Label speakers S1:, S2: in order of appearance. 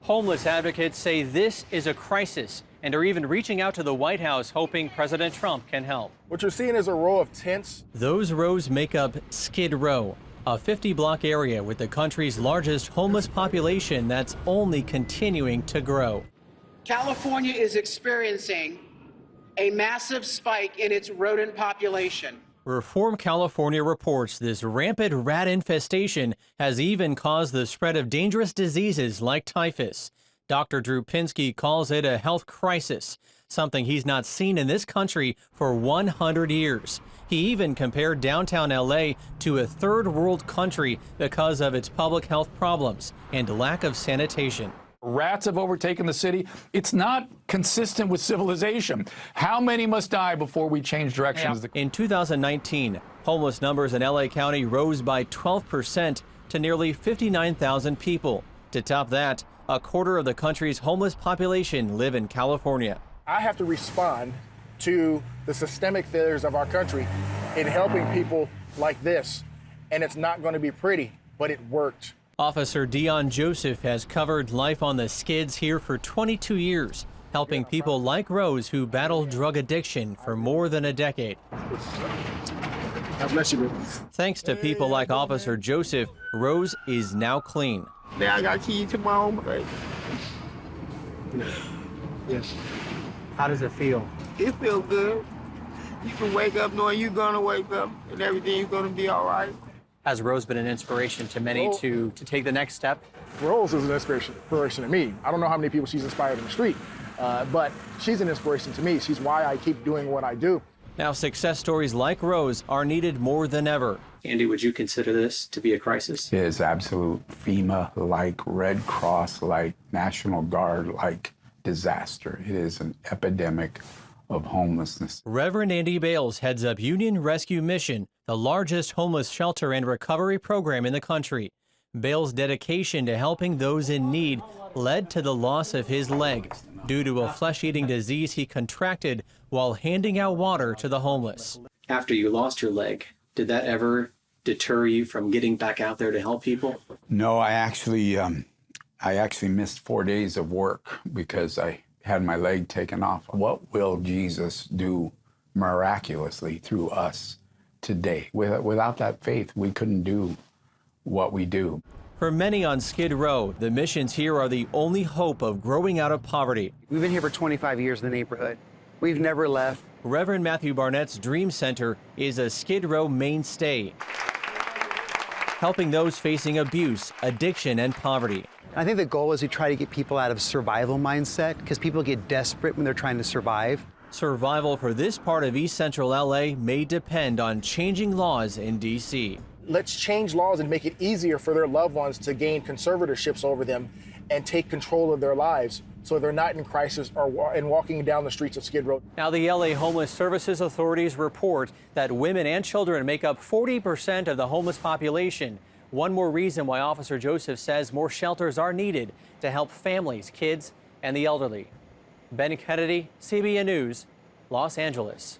S1: Homeless advocates say this is a crisis and are even reaching out to the White House hoping President Trump can help.
S2: What you're seeing is a row of tents.
S1: Those rows make up Skid Row, a 50-block area with the country's largest homeless population that's only continuing to grow.
S3: California is experiencing a massive spike in its rodent population.
S1: Reform California reports this rampant rat infestation has even caused the spread of dangerous diseases like typhus. Dr. Drew Pinsky calls it a health crisis, something he's not seen in this country for 100 years. He even compared downtown LA to a third world country because of its public health problems and lack of sanitation.
S4: Rats have overtaken the city. It's not consistent with civilization. How many must die before we change directions?
S1: In 2019, homeless numbers in LA County rose by 12% to nearly 59,000 people. To top that, a quarter of the country's homeless population live in California.
S2: I have to respond to the systemic failures of our country in helping people like this. And it's not going to be pretty, but it worked.
S1: Officer Dion Joseph has covered life on the skids here for 22 years, helping people like Rose who battle drug addiction for more than a decade.
S2: God bless you.
S1: Thanks to people like Officer Joseph, Rose is now clean.
S5: Now I got keys to my home.
S2: Yes. How does it feel?
S5: It feels good. You can wake up knowing you're gonna wake up and everything's gonna be all right.
S1: Has Rose been an inspiration to many to take the next step?
S2: Rose is an inspiration to me. I don't know how many people she's inspired in the street, but she's an inspiration to me. She's why I keep doing what I do.
S1: Now, success stories like Rose are needed more than ever. Andy, would you consider this to be a crisis?
S6: It is absolute FEMA-like, Red Cross-like, National Guard-like disaster. It is an epidemic of homelessness.
S1: Reverend Andy Bales heads up Union Rescue Mission, the largest homeless shelter and recovery program in the country. Bales' dedication to helping those in need led to the loss of his leg due to a flesh-eating disease he contracted while handing out water to the homeless. After you lost your leg, did that ever deter you from getting back out there to help people?
S6: No, I actually missed 4 days of work because I had my leg taken off. What will Jesus do miraculously through us today? Without that faith, we couldn't do what we do.
S1: For many on Skid Row, the missions here are the only hope of growing out of poverty.
S7: We've been here for 25 years in the neighborhood. We've never left.
S1: Reverend Matthew Barnett's Dream Center is a Skid Row mainstay, helping those facing abuse, addiction, and poverty.
S7: I think the goal is to try to get people out of survival mindset because people get desperate when they're trying to survive.
S1: Survival for this part of East Central LA may depend on changing laws in D.C.
S2: Let's change laws and make it easier for their loved ones to gain conservatorships over them and take control of their lives so they're not in crisis and walking down the streets of Skid Row.
S1: Now, the LA Homeless Services Authorities report that women and children make up 40% of the homeless population. One more reason why Officer Joseph says more shelters are needed to help families, kids, and the elderly. Ben Kennedy, CBN News, Los Angeles.